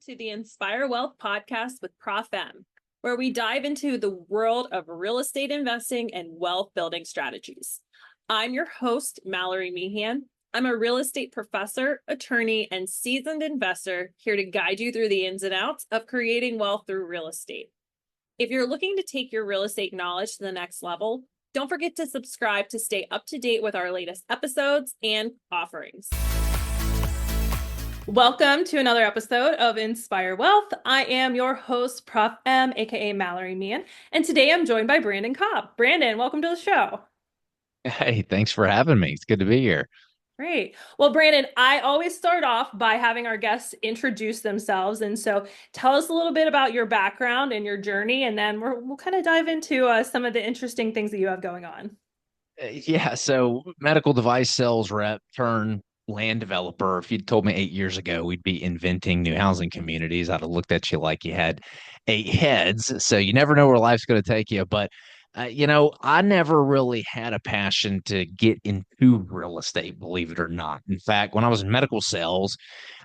to the Inspire Wealth podcast with Prof M, where we dive into the world of real estate investing and wealth building strategies. I'm your host, Mallory Meehan. I'm a real estate professor, attorney, and seasoned investor here to guide you through the ins and outs of creating wealth through real estate. If you're looking to take your real estate knowledge to the next level, don't forget to subscribe to stay up to date with our latest episodes and offerings. Welcome to another episode of Inspire Wealth. I am your host, Prof M, aka Mallory Meehan, and today I'm joined by Brandon Cobb. Brandon, welcome to the show. Hey, thanks for having me. It's good to be here. Great. Well, Brandon, I always start off by having our guests introduce themselves. And so tell us a little bit about your background and your journey, and then we'll kind of dive into some of the interesting things that you have going on. So medical device sales rep turn land developer. If you'd told me 8 years ago we'd be inventing new housing communities, I'd have looked at you like you had 8 heads. So you never know where life's going to take you. But I never really had a passion to get into real estate, believe it or not. In fact, when I was in medical sales,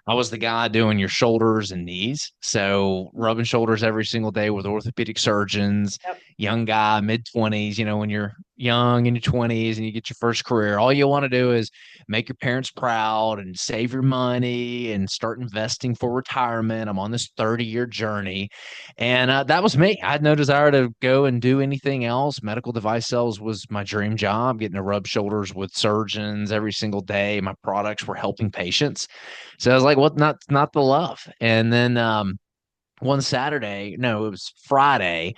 I was the guy doing your shoulders and knees. So rubbing shoulders every single day with orthopedic surgeons, Yep. young guy, mid 20s, when you're young in your 20s and you get your first career, all you want to do is make your parents proud and save your money and start investing for retirement. I'm on this 30-year journey. And that was me. I had no desire to go and do anything else. Medical device sales was my dream job, getting to rub shoulders with surgeons every single day. My products were helping patients. So I was like, what? Not the love. And then one Saturday, no, it was Friday,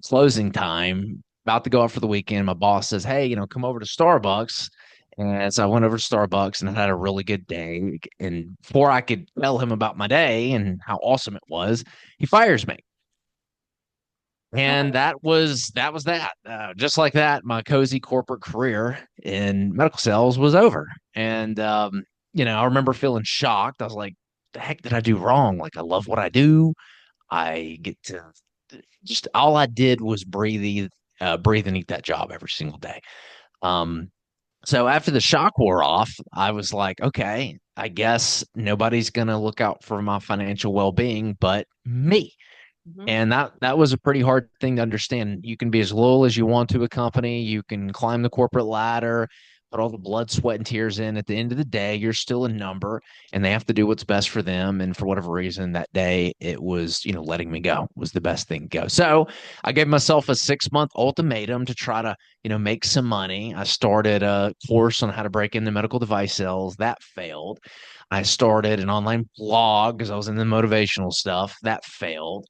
closing time, about to go out for the weekend. My boss says, hey, come over to Starbucks. And so I went over to Starbucks and I had a really good day. And before I could tell him about my day and how awesome it was, he fires me. And that was that. Just like that, my cozy corporate career in medical sales was over. And I remember feeling shocked. I was like, the heck did I do wrong? Like, I love what I do. I get to just all I did was breathe and eat that job every single day. Um, so after the shock wore off, I was like, okay, I guess nobody's gonna look out for my financial well-being but me. Mhm. And that was a pretty hard thing to understand. You can be as loyal as you want to a company, you can climb the corporate ladder, put all the blood, sweat, and tears in. At the end of the day, you're still a number and they have to do what's best for them. And for whatever reason, that day it was, letting me go was the best thing to go. So I gave myself a 6-month ultimatum to try to, make some money. I started a course on how to break into medical device sales. That failed. I started an online blog because I was in the motivational stuff. That failed.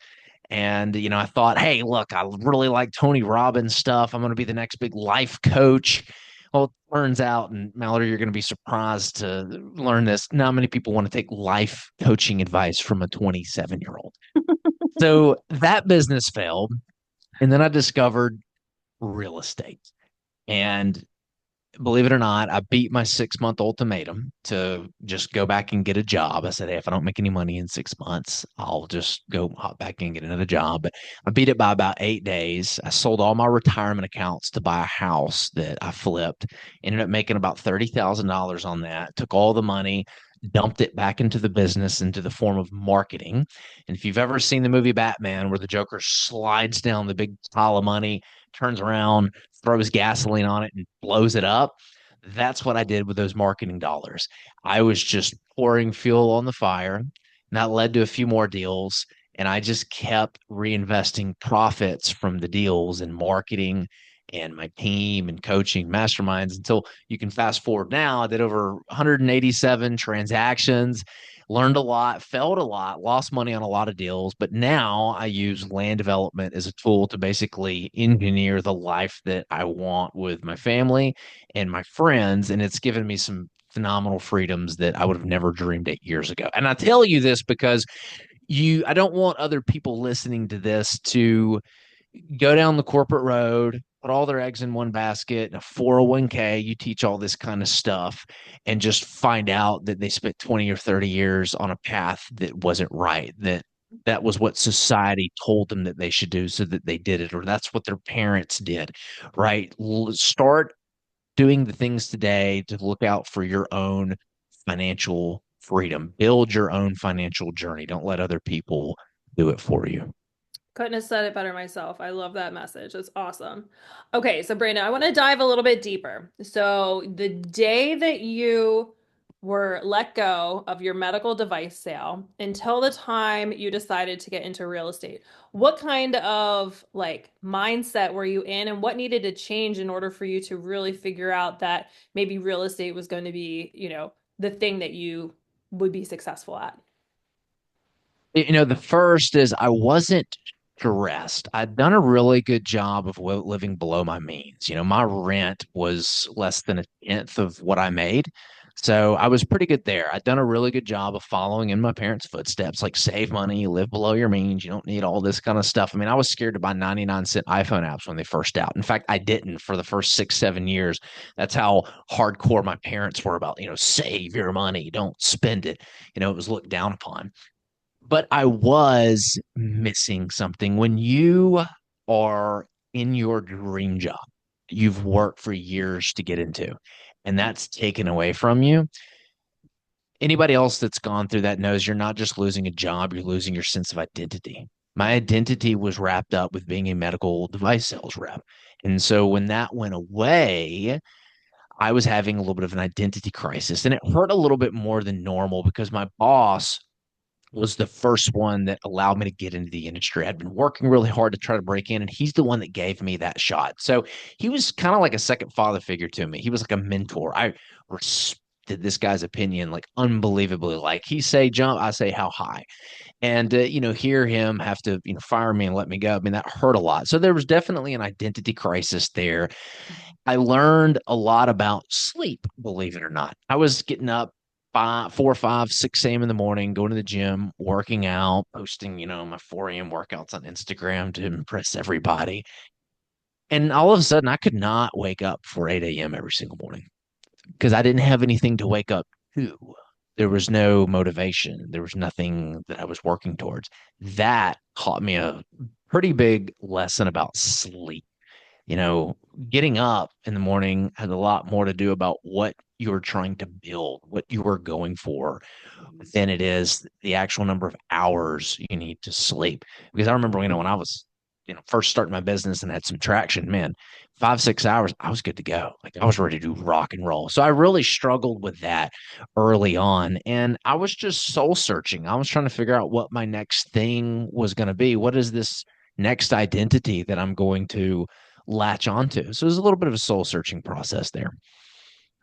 And, I thought, hey, look, I really like Tony Robbins stuff. I'm going to be the next big life coach. Well, it turns out, and Mallory, you're going to be surprised to learn this. Not many people want to take life coaching advice from a 27-year-old. So that business failed. And then I discovered real estate. And believe it or not, I beat my 6-month ultimatum to just go back and get a job. I said, hey, if I don't make any money in 6 months, I'll just go hop back and get another job. But I beat it by about 8 days. I sold all my retirement accounts to buy a house that I flipped, ended up making about $30,000 on that, took all the money, dumped it back into the business into the form of marketing. And if you've ever seen the movie Batman, where the Joker slides down the big pile of money, turns around, throws gasoline on it and blows it up. That's what I did with those marketing dollars. I was just pouring fuel on the fire. And that led to a few more deals. And I just kept reinvesting profits from the deals in marketing and my team and coaching masterminds until you can fast forward now. I did over 187 transactions, learned a lot, failed a lot, lost money on a lot of deals. But now I use land development as a tool to basically engineer the life that I want with my family and my friends. And it's given me some phenomenal freedoms that I would have never dreamed 8 years ago. And I tell you this because I don't want other people listening to this to go down the corporate road, put all their eggs in one basket, a 401k, you teach all this kind of stuff, and just find out that they spent 20 or 30 years on a path that wasn't right, that was what society told them that they should do so that they did it, or that's what their parents did, right? Start doing the things today to look out for your own financial freedom. Build your own financial journey. Don't let other people do it for you. Couldn't have said it better myself. I love that message. It's awesome. Okay, so Brandon, I want to dive a little bit deeper. So, the day that you were let go of your medical device sale until the time you decided to get into real estate, what kind of like mindset were you in and what needed to change in order for you to really figure out that maybe real estate was going to be, the thing that you would be successful at? The first is I wasn't stressed. I'd done a really good job of living below my means. My rent was less than a tenth of what I made. So I was pretty good there. I'd done a really good job of following in my parents' footsteps, like save money, live below your means. You don't need all this kind of stuff. I mean, I was scared to buy 99-cent iPhone apps when they first out. In fact, I didn't for the first 6, 7 years. That's how hardcore my parents were about, save your money, don't spend it. It was looked down upon, but I was missing something. When you are in your dream job, you've worked for years to get into, and that's taken away from you. Anybody else that's gone through that knows you're not just losing a job, you're losing your sense of identity. My identity was wrapped up with being a medical device sales rep. And so when that went away, I was having a little bit of an identity crisis, and it hurt a little bit more than normal because my boss was the first one that allowed me to get into the industry. I'd been working really hard to try to break in, and he's the one that gave me that shot. So he was kind of like a second father figure to me. He was like a mentor. I respected this guy's opinion like unbelievably. Like he say jump, I say how high. And hear him have to fire me and let me go. I mean, that hurt a lot. So there was definitely an identity crisis there. I learned a lot about sleep, believe it or not. I was getting up 5, 4, 5, 6 a.m. in the morning, going to the gym, working out, posting, my 4 a.m. workouts on Instagram to impress everybody. And all of a sudden, I could not wake up for 8 a.m. every single morning because I didn't have anything to wake up to. There was no motivation. There was nothing that I was working towards. That taught me a pretty big lesson about sleep. you know, Getting up in the morning has a lot more to do about what you're trying to build, what you are going for, than it is the actual number of hours you need to sleep. Because I remember, when I was, first starting my business and had some traction, man, 5, 6 hours, I was good to go. Like I was ready to do rock and roll. So I really struggled with that early on. And I was just soul searching. I was trying to figure out what my next thing was going to be. What is this next identity that I'm going to latch onto? So it was a little bit of a soul searching process there.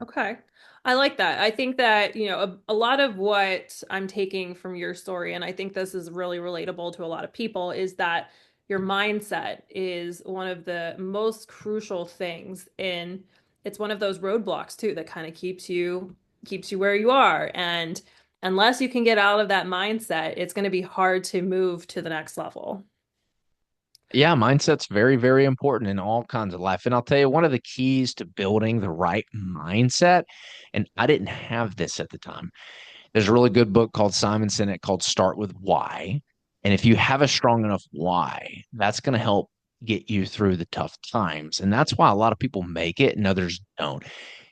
Okay. I like that. I think that, a lot of what I'm taking from your story, and I think this is really relatable to a lot of people, is that your mindset is one of the most crucial things in it's one of those roadblocks too that kind of keeps you where you are. And unless you can get out of that mindset, it's going to be hard to move to the next level. Yeah, mindset's very, very important in all kinds of life. And I'll tell you, one of the keys to building the right mindset, and I didn't have this at the time. There's a really good book called Simon Sinek called Start with Why. And if you have a strong enough why, that's going to help get you through the tough times. And that's why a lot of people make it and others don't.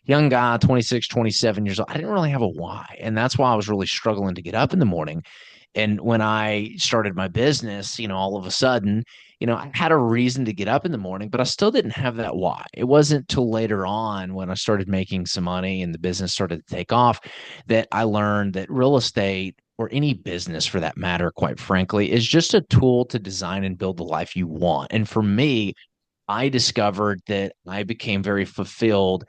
Young guy, 26, 27 years old, I didn't really have a why. And that's why I was really struggling to get up in the morning. And when I started my business, all of a sudden, I had a reason to get up in the morning, but I still didn't have that why. It wasn't till later on when I started making some money and the business started to take off that I learned that real estate, or any business for that matter, quite frankly, is just a tool to design and build the life you want. And for me, I discovered that I became very fulfilled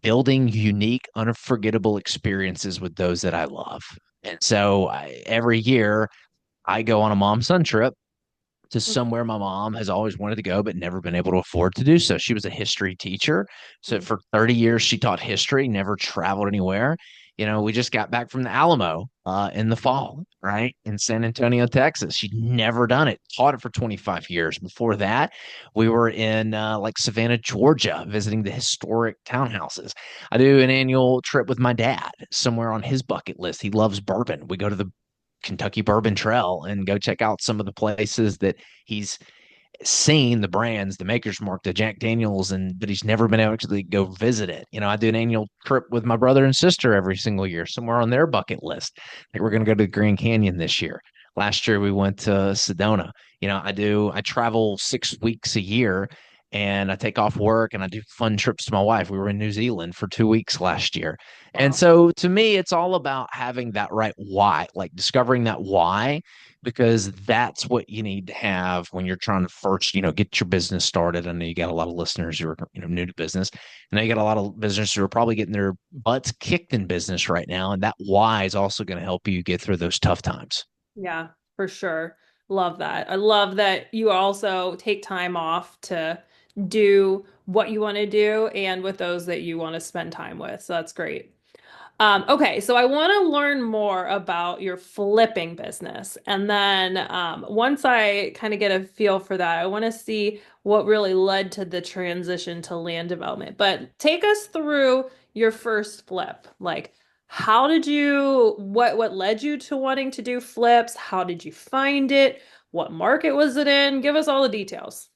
building unique, unforgettable experiences with those that I love. And so every year I go on a mom son trip to somewhere my mom has always wanted to go, but never been able to afford to do so. She was a history teacher. So Mhm. for 30 years, she taught history, never traveled anywhere. We just got back from the Alamo in the fall, right? In San Antonio, Texas. She'd never done it, taught it for 25 years. Before that, we were in like Savannah, Georgia, visiting the historic townhouses. I do an annual trip with my dad somewhere on his bucket list. He loves bourbon. We go to the Kentucky Bourbon Trail and go check out some of the places that he's seen the brands, the Maker's Mark, the Jack Daniels, but he's never been able to actually go visit it. I do an annual trip with my brother and sister every single year, somewhere on their bucket list. Like we're going to go to the Grand Canyon this year. Last year we went to Sedona. I travel 6 weeks a year and I take off work and I do fun trips to my wife. We were in New Zealand for 2 weeks last year. And Wow. so to me, it's all about having that right why, like discovering that why, because that's what you need to have when you're trying to first, get your business started. I know you got a lot of listeners who are, new to business. And you got a lot of businesses who are probably getting their butts kicked in business right now. And that why is also going to help you get through those tough times. Yeah, for sure. Love that. I love that you also take time off to do what you want to do and with those that you want to spend time with. So that's great. Okay, so I want to learn more about your flipping business. And then once I kind of get a feel for that, I want to see what really led to the transition to land development. But take us through your first flip. Like, how did you, what led you to wanting to do flips? How did you find it? What market was it in? Give us all the details.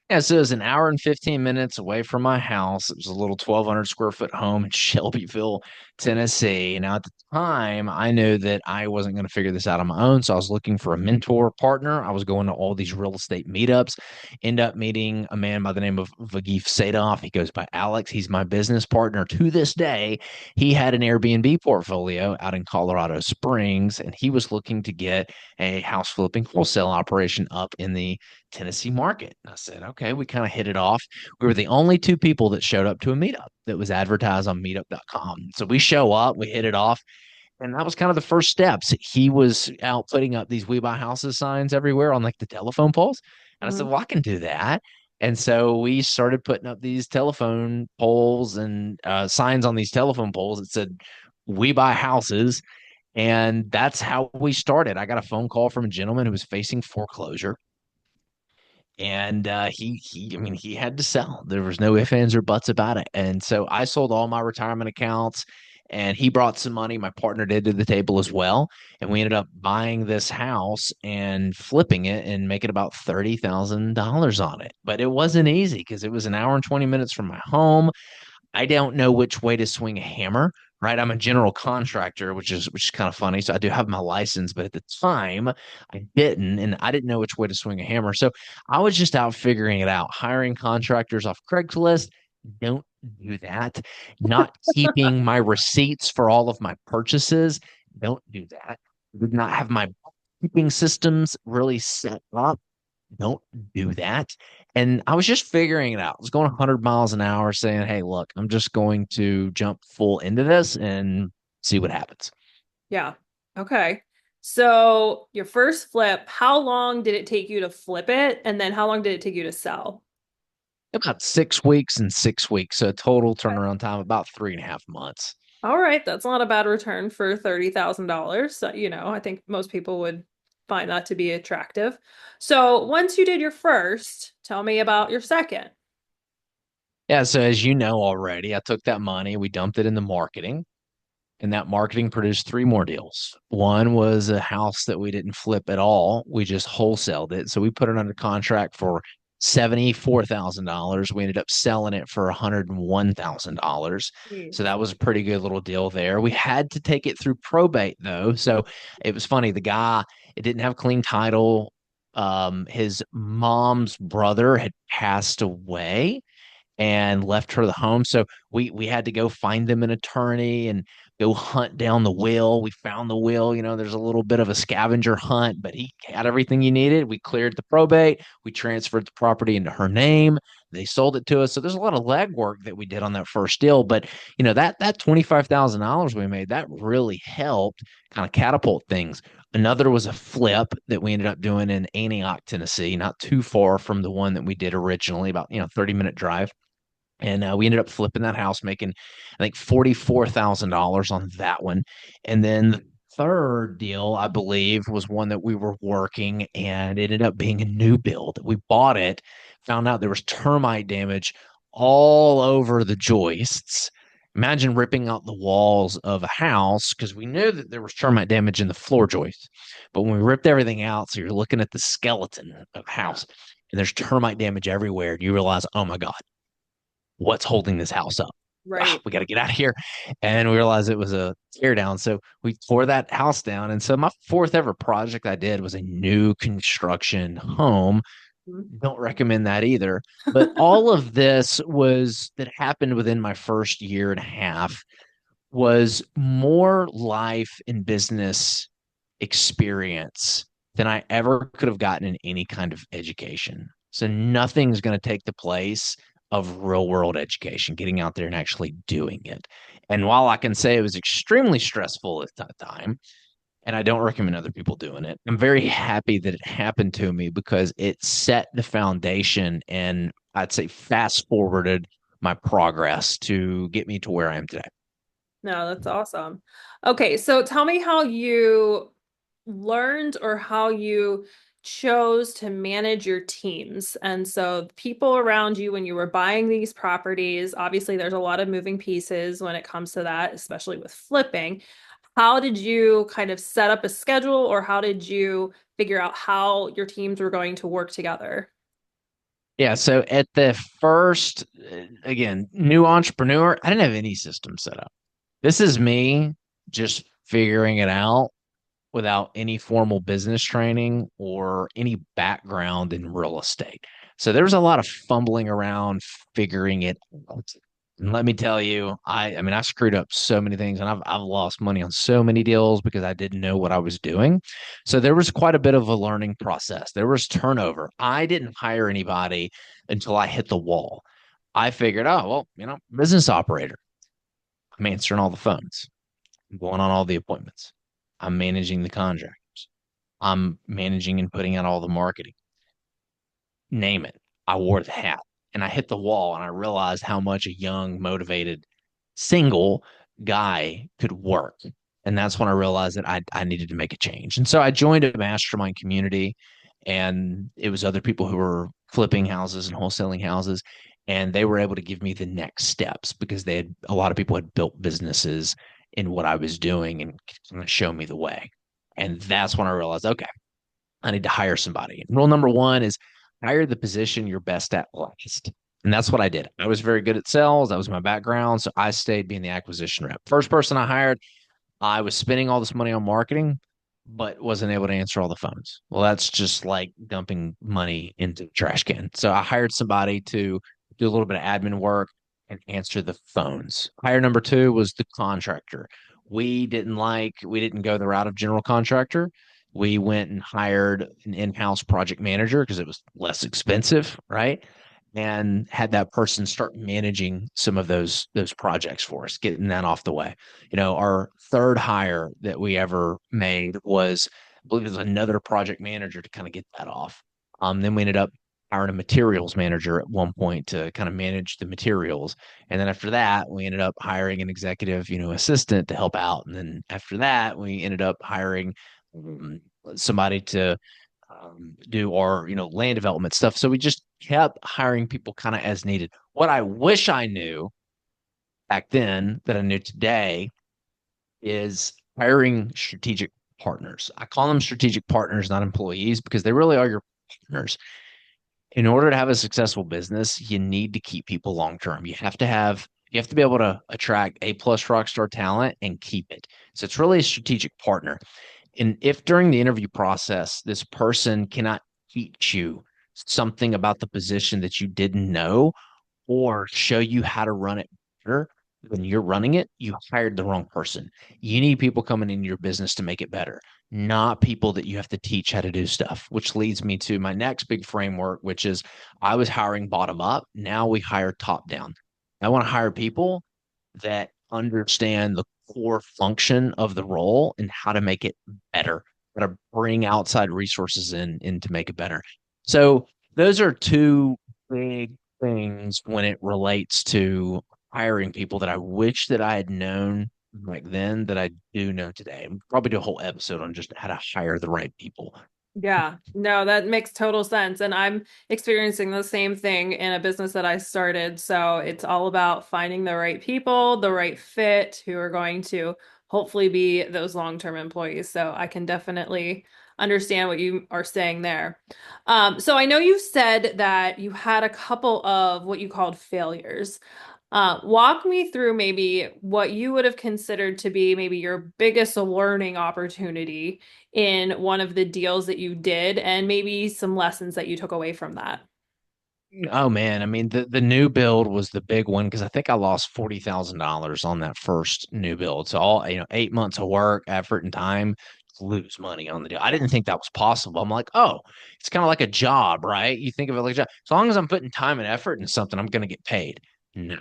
Yeah, so it was an hour and 15 minutes away from my house. It was a little 1,200 square foot home in Shelbyville, Tennessee. Now, at the time, I knew that I wasn't going to figure this out on my own. So I was looking for a mentor partner. I was going to all these real estate meetups, end up meeting a man by the name of Vagif Sadov. He goes by Alex. He's my business partner to this day. He had an Airbnb portfolio out in Colorado Springs, and he was looking to get a house flipping wholesale operation up in the Tennessee market. And I said, okay, we kind of hit it off. We were the only two people that showed up to a meetup that was advertised on meetup.com. So we show up, we hit it off. And that was kind of the first steps. He was out putting up these We Buy Houses signs everywhere on like the telephone poles. And I said, Mhm. well, I can do that. And so we started putting up these telephone poles and signs on these telephone poles that said, We Buy Houses. And that's how we started. I got a phone call from a gentleman who was facing foreclosure, and I mean, he had to sell. There was no ifs, ands, or buts about it. And so I sold all my retirement accounts, and he brought some money. My partner did to the table as well, and we ended up buying this house and flipping it and making about $30,000 on it. But it wasn't easy because it was an hour and 20 minutes from my home. I don't know which way to swing a hammer, right? I'm a general contractor, which is kind of funny. So I do have my license, but at the time I didn't, and I didn't know which way to swing a hammer. So I was just out figuring it out, hiring contractors off Craigslist. Don't do that. Not keeping my receipts for all of my purchases. Don't do that. Did not have my keeping systems really set up. Don't do that. And I was just figuring it out. I was going 100 miles an hour saying, hey, look, I'm just going to jump full into this and see what happens. Yeah. Okay. So your first flip, how long did it take you to flip it? And then how long did it take you to sell? About 6 weeks and 6 weeks. So total turnaround time about 3.5 months. All right, that's not a bad return for $30,000. So, I think most people would find that to be attractive. So once you did your first, tell me about your second. Yeah. So as you know already, I took that money, we dumped it in the marketing. And that marketing produced three more deals. One was a house that we didn't flip at all. We just wholesaled it. So we put it under contract for $74,000. We ended up selling it for $101,000. So Jeez. that was a pretty good little deal there. We had to take it through probate though. So it was funny. The guy, it didn't have clean title. His mom's brother had passed away and left her the home. So we had to go find them an attorney and go hunt down the will. We found the will. There's a little bit of a scavenger hunt, but he had everything you needed. We cleared the probate. We transferred the property into her name. They sold it to us. So there's a lot of legwork that we did on that first deal. But that $25,000 we made, that really helped kind of catapult things. Another was a flip that we ended up doing in Antioch, Tennessee, not too far from the one that we did originally, about 30-minute drive. And we ended up flipping that house, making I think $44,000 on that one. And then the third deal, I believe, was one that we were working, and it ended up being a new build. We bought it, found out there was termite damage all over the joists. Imagine ripping out the walls of a house because we knew that there was termite damage in the floor joists. But when we ripped everything out, so you're looking at the skeleton of the Yeah. house, and there's termite damage everywhere. And you realize, oh my God, what's holding this house up? Right. We got to get out of here. And we realized it was a tear down. So we tore that house down. And so my fourth ever project I did was a new construction home. Don't recommend that either. But all of this was that happened within my first year and a half was more life and business experience than I ever could have gotten in any kind of education. So nothing's going to take the place of real world education, getting out there and actually doing it. And while I can say it was extremely stressful at that time, and I don't recommend other people doing it, I'm very happy that it happened to me because it set the foundation and I'd say fast forwarded my progress to get me to where I am today. No, that's awesome. Okay, so tell me how you learned or how you chose to manage your teams. And so the people around you when you were buying these properties, obviously there's a lot of moving pieces when it comes to that, especially with flipping. How did you kind of set up a schedule or how did you figure out how your teams were going to work together? Yeah, so at the first, again, new entrepreneur, I didn't have any system set up. This is me just figuring it out without any formal business training or any background in real estate. So there was a lot of fumbling around figuring it out. And let me tell you, I mean I screwed up so many things and I've lost money on so many deals because I didn't know what I was doing. So there was quite a bit of a learning process. There was turnover. I didn't hire anybody until I hit the wall. I figured, oh, well, business operator. I'm answering all the phones. I'm going on all the appointments. I'm managing the contractors. I'm managing and putting out all the marketing. Name it. I wore the hat and I hit the wall and I realized how much a young, motivated, single guy could work. And that's when I realized that I needed to make a change. And so I joined a mastermind community and it was other people who were flipping houses and wholesaling houses. And they were able to give me the next steps because a lot of people had built businesses in what I was doing and kind of show me the way. And that's when I realized, okay, I need to hire somebody. Rule number one is hire the position you're best at last. And that's what I did. I was very good at sales. That was my background. So I stayed being the acquisition rep. First person I hired, I was spending all this money on marketing, but wasn't able to answer all the phones. Well, that's just like dumping money into the trash can. So I hired somebody to do a little bit of admin work and answer the phones. Hire number two was the contractor. We didn't go the route of general contractor. We went and hired an in-house project manager because it was less expensive, right? And had that person start managing some of those projects for us, getting that off the way. Our third hire that we ever made was, I believe it was another project manager to kind of get that off. Then we ended up hiring a materials manager at one point to kind of manage the materials. And then after that, we ended up hiring an executive, assistant to help out. And then after that, we ended up hiring um, somebody to do our, land development stuff. So we just kept hiring people kind of as needed. What I wish I knew back then that I knew today is hiring strategic partners. I call them strategic partners, not employees, because they really are your partners. In order to have a successful business, you need to keep people long term. You have to be able to attract A plus rock star talent and keep it. So it's really a strategic partner. And if during the interview process, this person cannot teach you something about the position that you didn't know or show you how to run it better when you're running it, you hired the wrong person. You need people coming in your business to make it better, not people that you have to teach how to do stuff, which leads me to my next big framework, which is I was hiring bottom up. Now we hire top down. I want to hire people that understand the core function of the role and how to make it better, how to bring outside resources in to make it better. So those are two big things when it relates to hiring people that I wish that I had known back then that I do know today. And probably do a whole episode on just how to hire the right people. Yeah, no, that makes total sense. And I'm experiencing the same thing in a business that I started. So it's all about finding the right people, the right fit who are going to hopefully be those long-term employees. So I can definitely understand what you are saying there. So I know you said that you had a couple of what you called failures. Walk me through maybe what you would have considered to be maybe your biggest learning opportunity in one of the deals that you did, and maybe some lessons that you took away from that. Oh man, I mean the new build was the big one because I think I lost $40,000 on that first new build. So all 8 months of work, effort, and time to lose money on the deal. I didn't think that was possible. I'm like, oh, it's kind of like a job, right? You think of it like a job. As long as I'm putting time and effort into something, I'm going to get paid. No,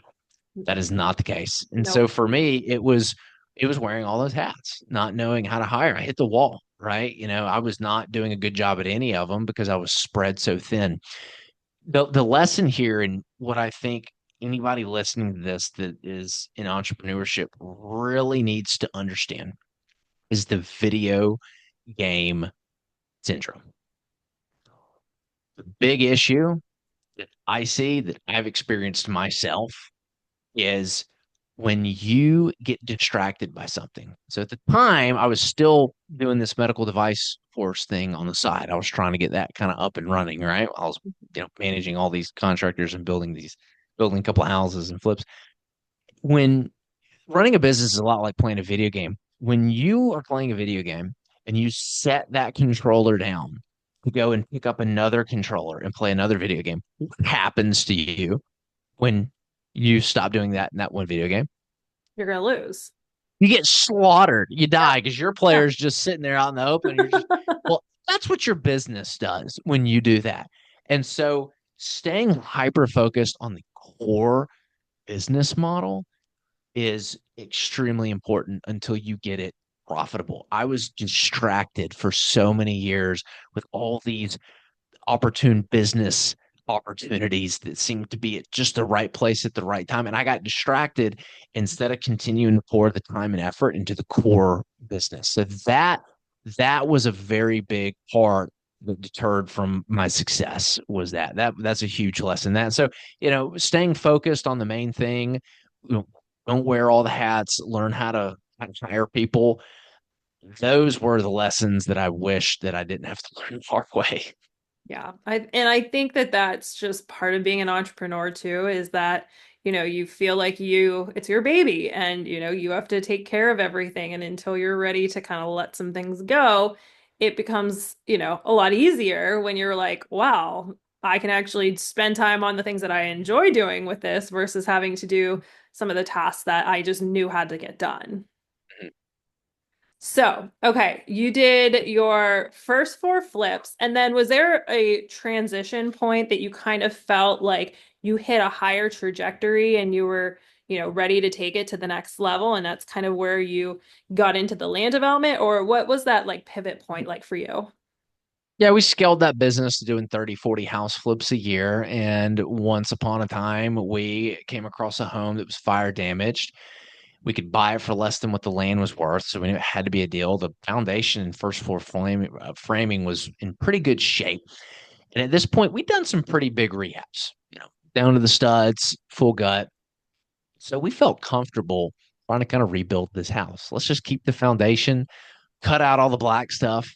that is not the case. And so Nope. for me, it was wearing all those hats, not knowing how to hire. I hit the wall, right? I was not doing a good job at any of them because I was spread so thin. The lesson here, and what I think anybody listening to this that is in entrepreneurship really needs to understand, is the video game syndrome. The big issue that I see, that I've experienced myself, is when you get distracted by something. So at the time, I was still doing this medical device course thing on the side. I was trying to get that kind of up and running, right? I was, managing all these contractors and building a couple of houses and flips. When running a business is a lot like playing a video game. When you are playing a video game and you set that controller down to go and pick up another controller and play another video game, what happens to you when you stop doing that in that one video game? You're gonna lose. You get slaughtered. You Yeah. die because your Yeah. player's just sitting there out in the open. And you're just, well, that's what your business does when you do that. And so staying hyper focused on the core business model is extremely important until you get it profitable. I was distracted for so many years with all these opportune business opportunities that seemed to be at just the right place at the right time. And I got distracted instead of continuing to pour the time and effort into the core business. So that was a very big part that deterred from my success. Was that's a huge lesson. That so staying focused on the main thing. Don't wear all the hats. Learn how to hire people. Those were the lessons that I wish that I didn't have to learn the hard way. Yeah. I think that that's just part of being an entrepreneur too, is that, you feel like it's your baby and, you have to take care of everything. And until you're ready to kind of let some things go, it becomes, a lot easier when you're like, wow, I can actually spend time on the things that I enjoy doing with this versus having to do some of the tasks that I just knew had to get done. So, okay, you did your first four flips, and then was there a transition point that you kind of felt like you hit a higher trajectory and you were, ready to take it to the next level, and that's kind of where you got into the land development, or what was that like pivot point like for you? Yeah, we scaled that business to doing 30, 40 house flips a year. And once upon a time, we came across a home that was fire damaged. We could buy it for less than what the land was worth. So we knew it had to be a deal. The foundation and first floor framing was in pretty good shape. And at this point, we'd done some pretty big rehabs, down to the studs, full gut. So we felt comfortable trying to kind of rebuild this house. Let's just keep the foundation, cut out all the black stuff,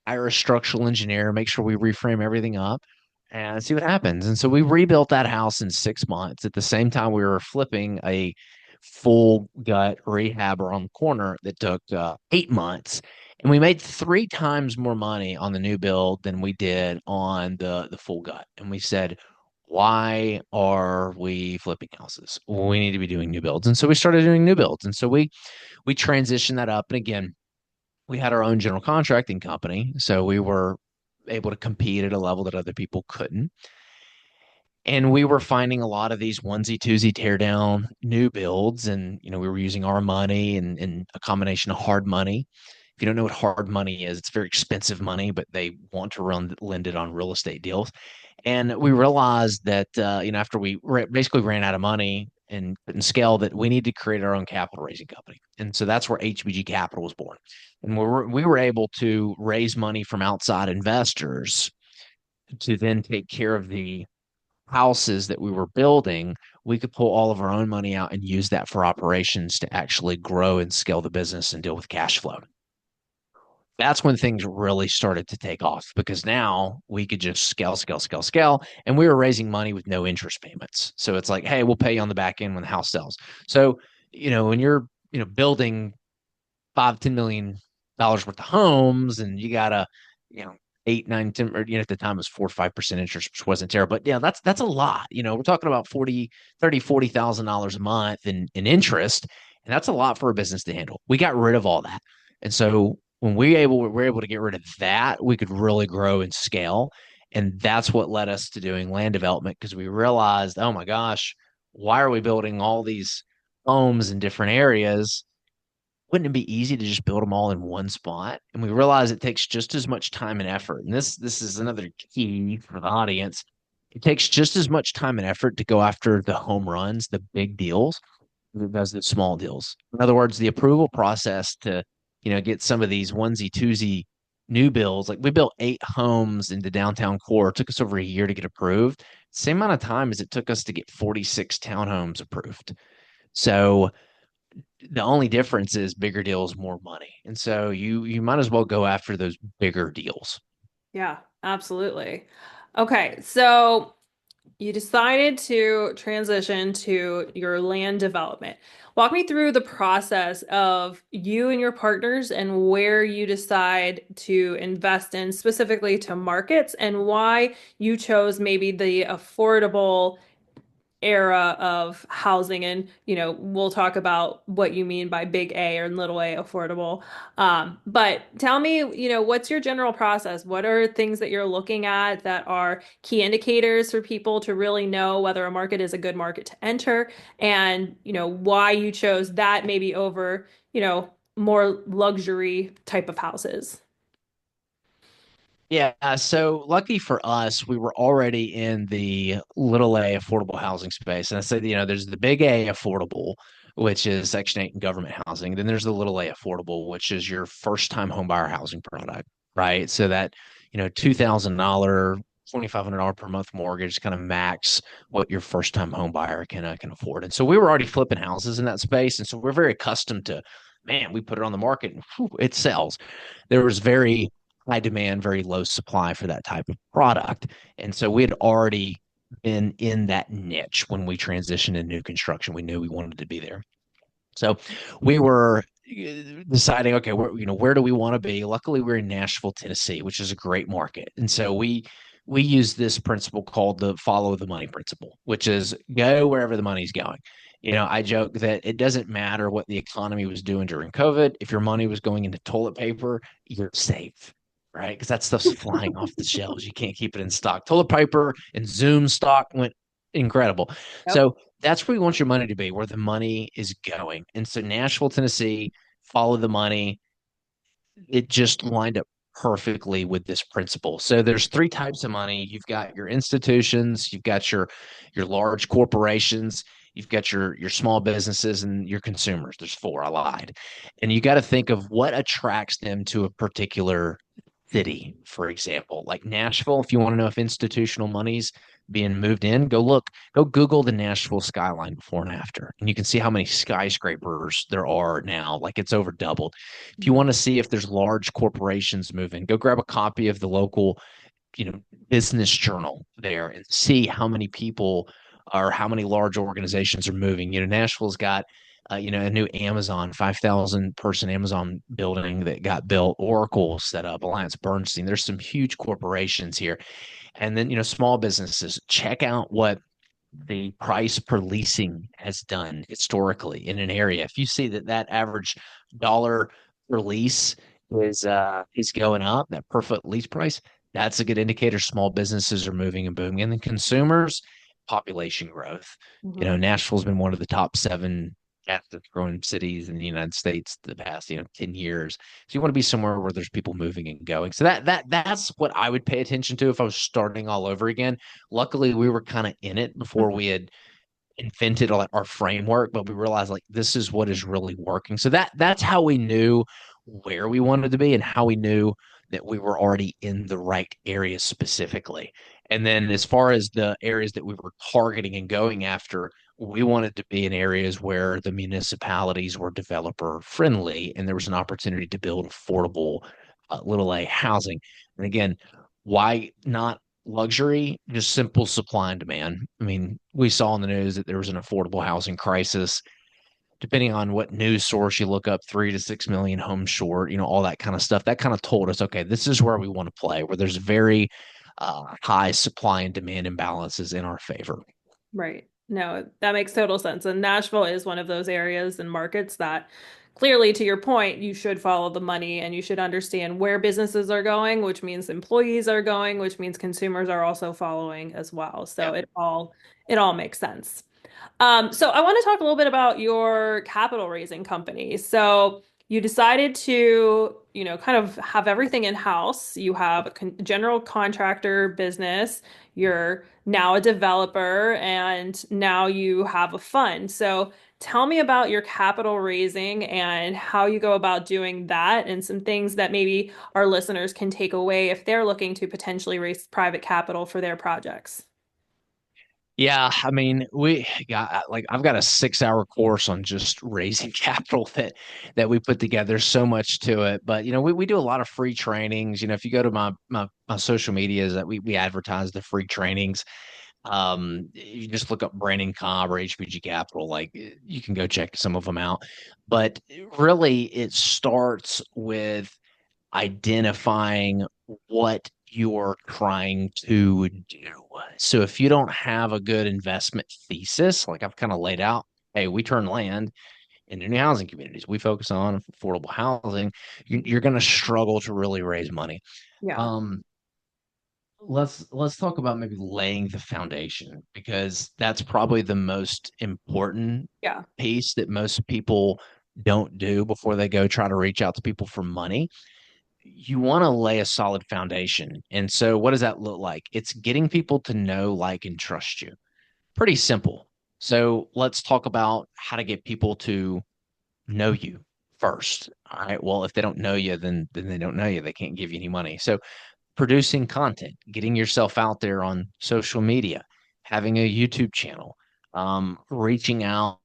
hire a structural engineer, make sure we reframe everything up and see what happens. And so we rebuilt that house in 6 months. At the same time, we were flipping a full gut rehabber on the corner that took 8 months. And we made 3 times more money on the new build than we did on the full gut. And we said, why are we flipping houses? We need to be doing new builds. And so we started doing new builds. And so we transitioned that up. And again, we had our own general contracting company, so we were able to compete at a level that other people couldn't. And we were finding a lot of these onesie twosie tear down new builds, and we were using our money and a combination of hard money. If you don't know what hard money is, it's very expensive money, but they want to lend it on real estate deals. And we realized that after basically ran out of money and couldn't scale, that we need to create our own capital raising company. And so that's where HBG Capital was born. And we were able to raise money from outside investors to then take care of the houses that we were building. We could pull all of our own money out and use that for operations to actually grow and scale the business and deal with cash flow. That's when things really started to take off because now we could just scale, scale, scale, scale. And we were raising money with no interest payments. So it's like, hey, we'll pay you on the back end when the house sells. So, when you're, building 5, $10 million worth of homes, and you got a, you know, 8, 9, 10, or at the time it was 4 or 5% interest, which wasn't terrible. But yeah, that's a lot. We're talking about 40 $30 $40,000 a month in interest. And that's a lot for a business to handle. We got rid of all that. And so when we're able to get rid of that, we could really grow and scale. And that's what led us to doing land development, because we realized, oh my gosh, why are we building all these homes in different areas? Wouldn't it be easy to just build them all in one spot? And we realize it takes just as much time and effort. And this is another key for the audience. It takes just as much time and effort to go after the home runs, the big deals, as it does the small deals. In other words, the approval process to, get some of these onesie twosie new builds. Like, we built 8 homes in the downtown core. It took us over a year to get approved. Same amount of time as it took us to get 46 townhomes approved. So the only difference is bigger deals, more money. And so you might as well go after those bigger deals. Yeah, absolutely. Okay, so you decided to transition to your land development. Walk me through the process of you and your partners and where you decide to invest in specifically to markets and why you chose maybe the affordable era of housing. And we'll talk about what you mean by big A or little a affordable. But tell me, what's your general process? What are things that you're looking at that are key indicators for people to really know whether a market is a good market to enter, and why you chose that maybe over more luxury type of houses? Yeah, so lucky for us, we were already in the little a affordable housing space. And I said, there's the big A affordable, which is Section 8 and government housing. Then there's the little a affordable, which is your first time home buyer housing product, right? So that, $2,000, $2,500 per month mortgage kind of max what your first time home buyer can afford. And so we were already flipping houses in that space. And so we're very accustomed to, man, we put it on the market and whew, it sells. There was very high demand, very low supply for that type of product. And so we had already been in that niche when we transitioned into new construction. We knew we wanted to be there. So we were deciding, okay, where do we want to be? Luckily, we're in Nashville, Tennessee, which is a great market. And so we use this principle called the follow the money principle, which is go wherever the money's going. I joke that it doesn't matter what the economy was doing during COVID. If your money was going into toilet paper, you're safe, right? Because that stuff's flying off the shelves. You can't keep it in stock. Toilet paper and Zoom stock went incredible. Yep. So that's where you want your money to be, where the money is going. And so Nashville, Tennessee, follow the money. It just lined up perfectly with this principle. So there's 3 types of money. You've got your institutions, you've got your large corporations, you've got your small businesses, and your consumers. There's 4. I lied. And you got to think of what attracts them to a particular city, for example, like Nashville. If you want to know if institutional money's being moved in, go Google the Nashville skyline before and after, and you can see how many skyscrapers there are now. Like, it's over doubled. If you want to see if there's large corporations moving, go grab a copy of the local, business journal there and see how many people or how many large organizations are moving. Nashville's got a new Amazon 5,000 person Amazon building that got built. Oracle set up, Alliance Bernstein. There's some huge corporations here. And then, small businesses. Check out what the price per leasing has done historically in an area. If you see that average dollar per lease is going up, that per foot lease price, that's a good indicator small businesses are moving and booming. And then consumers, population growth. Mhm. Nashville's been one of the top 7 fastest growing cities in the United States the past 10 years. So you want to be somewhere where there's people moving and going. So that's what I would pay attention to if I was starting all over again. Luckily, we were kind of in it before we had invented our framework, but we realized, like, this is what is really working. So that's how we knew where we wanted to be and how we knew that we were already in the right areas specifically. And then as far as the areas that we were targeting and going after, we wanted to be in areas where the municipalities were developer friendly and there was an opportunity to build affordable little a housing. And again, why not luxury? Just simple supply and demand. I mean, we saw in the news that there was an affordable housing crisis. Depending on what news source you look up, 3 to 6 million homes short, all that kind of stuff. That kind of told us, okay, this is where we want to play, where there's very high supply and demand imbalances in our favor. Right. No, that makes total sense. And Nashville is one of those areas and markets that clearly, to your point, you should follow the money and you should understand where businesses are going, which means employees are going, which means consumers are also following as well. So Yeah. it all makes sense. So I want to talk a little bit about your capital raising company. So you decided to, kind of have everything in-house. You have a general contractor business, you're now a developer, and now you have a fund. So tell me about your capital raising and how you go about doing that and some things that maybe our listeners can take away if they're looking to potentially raise private capital for their projects. Yeah, I mean, we got like I've got a 6 hour course on just raising capital that we put together. There's so much to it, but we do a lot of free trainings. If you go to my social medias that we advertise the free trainings. You just look up Brandon Cobb or HBG Capital, like you can go check some of them out. But really, it starts with identifying what you're trying to do. So if you don't have a good investment thesis, like I've kind of laid out, hey, we turn land into new housing communities. We focus on affordable housing. You're going to struggle to really raise money. Yeah. Um, let's talk about maybe laying the foundation because that's probably the most important Yeah. piece that most people don't do before they go try to reach out to people for money. You want to lay a solid foundation. And so what does that look like? It's getting people to know, like, and trust you. Pretty simple. So let's talk about how to get people to know you first. All right. Well, if they don't know you, then they don't know you. They can't give you any money. So producing content, getting yourself out there on social media, having a YouTube channel, reaching out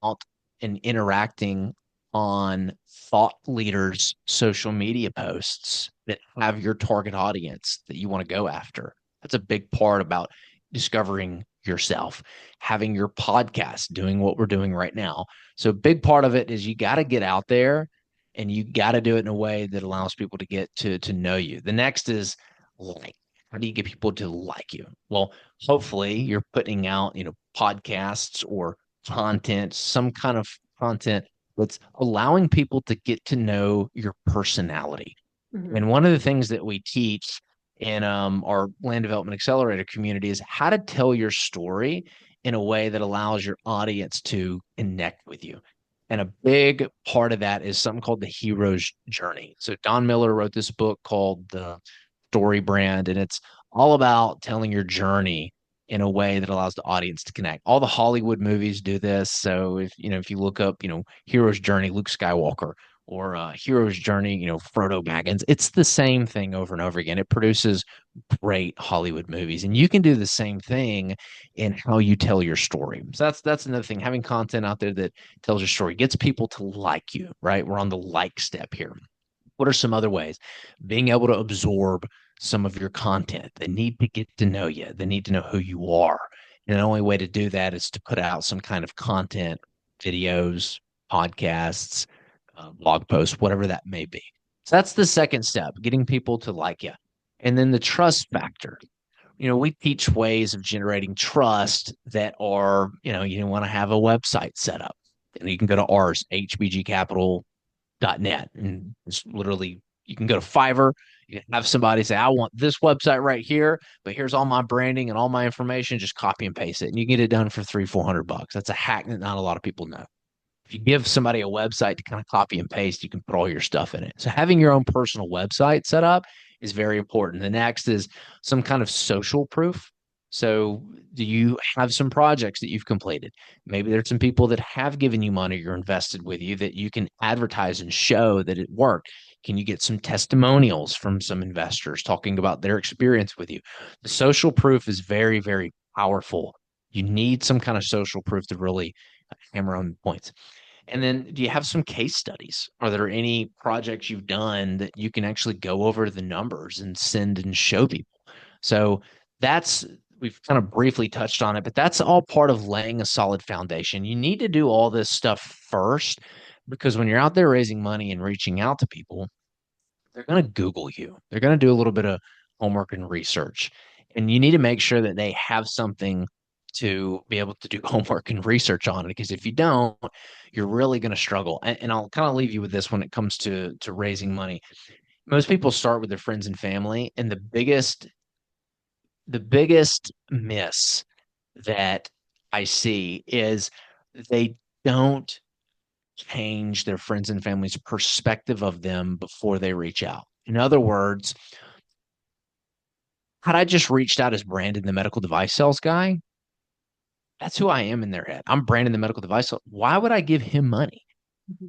and interacting on thought leaders' social media posts that have your target audience that you want to go after. That's a big part about discovering yourself, having your podcast, doing what we're doing right now. So, a big part of it is you got to get out there and you got to do it in a way that allows people to get to know you. The next is like how do you get people to like you? Well, hopefully you're putting out podcasts or content, some kind of content that's allowing people to get to know your personality. Mhm. And one of the things that we teach in our land development accelerator community is how to tell your story in a way that allows your audience to connect with you. And a big part of that is something called the hero's journey. So Don Miller wrote this book called The Story Brand, and it's all about telling your journey in a way that allows the audience to connect. All the Hollywood movies do this. So if you look up, hero's journey, Luke Skywalker, or hero's journey, Frodo Baggins, it's the same thing over and over again. It produces great Hollywood movies, and you can do the same thing in how you tell your story. So that's another thing. Having content out there that tells your story gets people to like you, right? We're on the like step here. What are some other ways? Being able to absorb some of your content. They need to get to know you. They need to know who you are. And the only way to do that is to put out some kind of content, videos, podcasts, blog posts, whatever that may be. So that's the second step, getting people to like you. And then the trust factor. We teach ways of generating trust that are, you want to have a website set up. And you can go to ours, hbgcapital.net, and it's literally you can go to Fiverr. You can have somebody say, I want this website right here, but here's all my branding and all my information. Just copy and paste it, and you get it done for 300-400 bucks. That's a hack that not a lot of people know. If you give somebody a website to kind of copy and paste, you can put all your stuff in it. So having your own personal website set up is very important. The next is some kind of social proof. So do you have some projects that you've completed? Maybe there's some people that have given you money or invested with you that you can advertise and show that it worked. Can you get some testimonials from some investors talking about their experience with you? The social proof is very, very powerful. You need some kind of social proof to really hammer on points. And then do you have some case studies? Are there any projects you've done that you can actually go over the numbers and send and show people? So that's, we've kind of briefly touched on it, but that's all part of laying a solid foundation. You need to do all this stuff first because when you're out there raising money and reaching out to people, they're going to Google you. They're going to do a little bit of homework and research. And you need to make sure that they have something to be able to do homework and research on it. Because if you don't, you're really going to struggle. And I'll kind of leave you with this when it comes to raising money. Most people start with their friends and family, and the biggest miss that I see is they don't change their friends and family's perspective of them before they reach out. In other words, had I just reached out as Brandon, the medical device sales guy, that's who I am in their head. I'm Brandon, the medical device sales. Why would I give him money?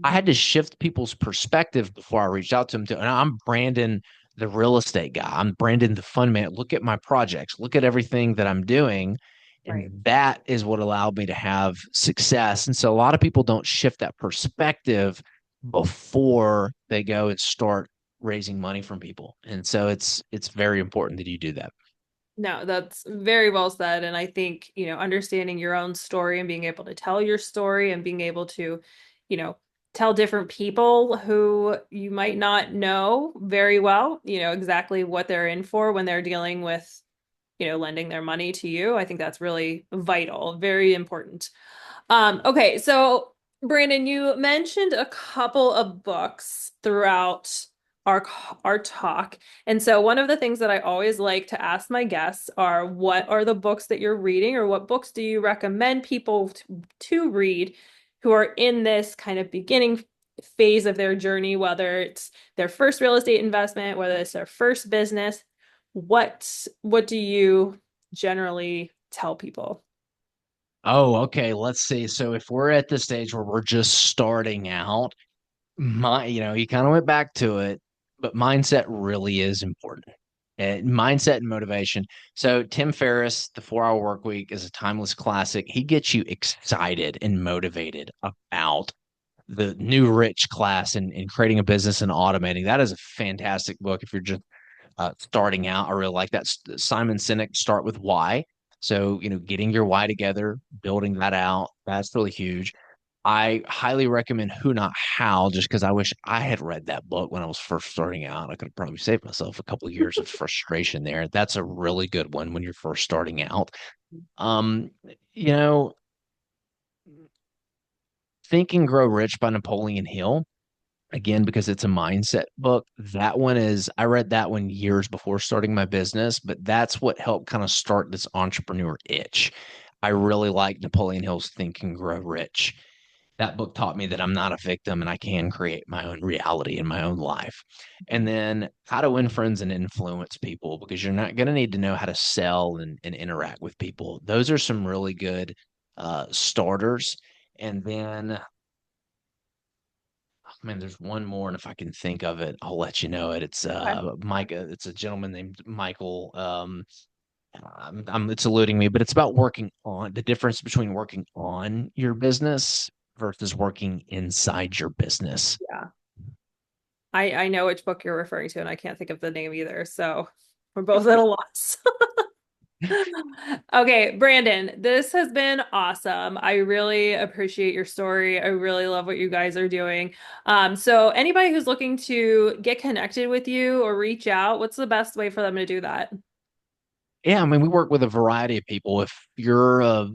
I Mhm. had to shift people's perspective before I reached out to them. And I'm Brandon, the real estate guy. I'm Brandon, the fund man. Look at my projects. Look at everything that I'm doing. And Right. that is what allowed me to have success. And so a lot of people don't shift that perspective before they go and start raising money from people. And so it's very important that you do that. No, that's very well said. And I think, understanding your own story and being able to tell your story and being able to, you know, tell different people who you might not know very well, exactly what they're in for when they're dealing with, lending their money to you. I think that's really vital, very important. Okay, so Brandon, you mentioned a couple of books throughout our our talk. And so one of the things that I always like to ask my guests are what are the books that you're reading or what books do you recommend people to read who are in this kind of beginning phase of their journey, whether it's their first real estate investment, whether it's their first business, what do you generally tell people? Oh, okay. Let's see. So if we're at the stage where we're just starting out, you kind of went back to it, but mindset really is important. And mindset and motivation. So Tim Ferriss, The 4 Hour Work Week is a timeless classic. He gets you excited and motivated about the new rich class and creating a business and automating. That is a fantastic book if you're just starting out. I really like that. Simon Sinek, Start with Why. So, getting your why together, building that out, that's really huge. I highly recommend Who Not How, just because I wish I had read that book when I was first starting out. I could have probably saved myself a couple of years of frustration there. That's a really good one when you're first starting out. Um, you know, Think and Grow Rich by Napoleon Hill, again, because it's a mindset book. That one is, I read that one years before starting my business, but that's what helped kind of start this entrepreneur itch. I really like Napoleon Hill's Think and Grow Rich. That book taught me that I'm not a victim and I can create my own reality in my own life. And then How to Win Friends and Influence People, because you're not going to need to know how to sell and interact with people. Those are some really good starters. And then, man, there's one more, and if I can think of it, I'll let you know it. It's Mike. It's a gentleman named Michael. It's eluding me, but it's about working on the difference between working on your business versus working inside your business. Yeah. I know which book you're referring to, and I can't think of the name either. So we're both at a loss. Okay, Brandon, this has been awesome. I really appreciate your story. I really love what you guys are doing. So anybody who's looking to get connected with you or reach out, what's the best way for them to do that? Yeah, I mean, we work with a variety of people. If you're a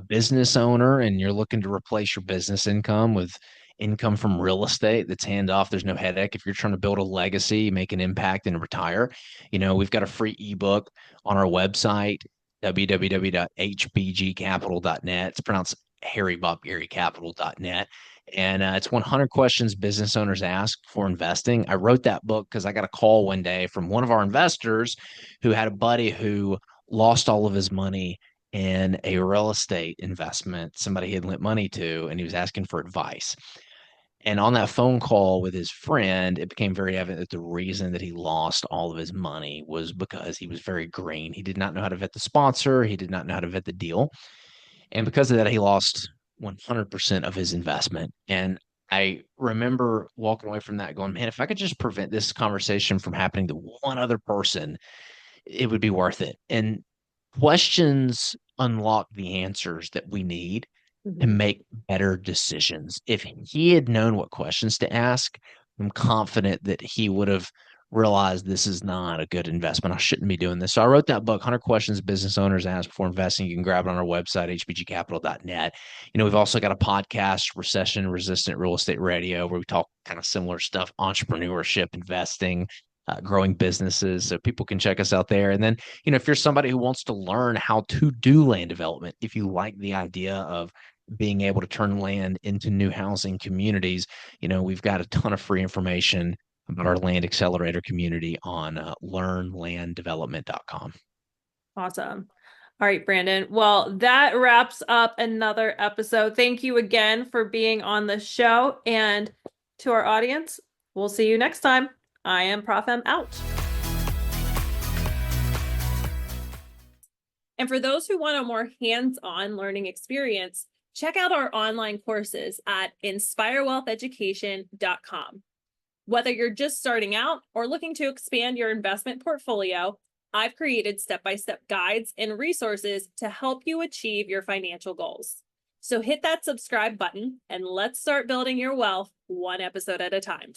business owner and you're looking to replace your business income with income from real estate that's hand off, there's no headache. If you're trying to build a legacy, make an impact and retire, we've got a free ebook on our website, www.hbgcapital.net. It's pronounced Harry Bob Gary Capital.net. And it's 100 questions business owners ask for investing. I wrote that book because I got a call one day from one of our investors who had a buddy who lost all of his money in a real estate investment somebody had lent money to, and he was asking for advice. And on that phone call with his friend, it became very evident that the reason that he lost all of his money was because he was very green. He did not know how to vet the sponsor, he did not know how to vet the deal. And because of that, he lost 100% of his investment. And I remember walking away from that going, man, if I could just prevent this conversation from happening to one other person, it would be worth it. And questions unlock the answers that we need to Mhm. make better decisions. If he had known what questions to ask, I'm confident that he would have realized this is not a good investment. I shouldn't be doing this. So I wrote that book, 100 Questions Business Owners Ask Before Investing. You can grab it on our website, hbgcapital.net. We've also got a podcast, Recession Resistant Real Estate Radio, where we talk kind of similar stuff, entrepreneurship, investing, growing businesses. So people can check us out there. And then, if you're somebody who wants to learn how to do land development, if you like the idea of being able to turn land into new housing communities, we've got a ton of free information about our land accelerator community on learnlanddevelopment.com. Awesome. All right, Brandon. Well, that wraps up another episode. Thank you again for being on the show. And to our audience, we'll see you next time. I am Prof M out. And for those who want a more hands-on learning experience, check out our online courses at inspirewealtheducation.com. Whether you're just starting out or looking to expand your investment portfolio, I've created step-by-step guides and resources to help you achieve your financial goals. So hit that subscribe button and let's start building your wealth one episode at a time.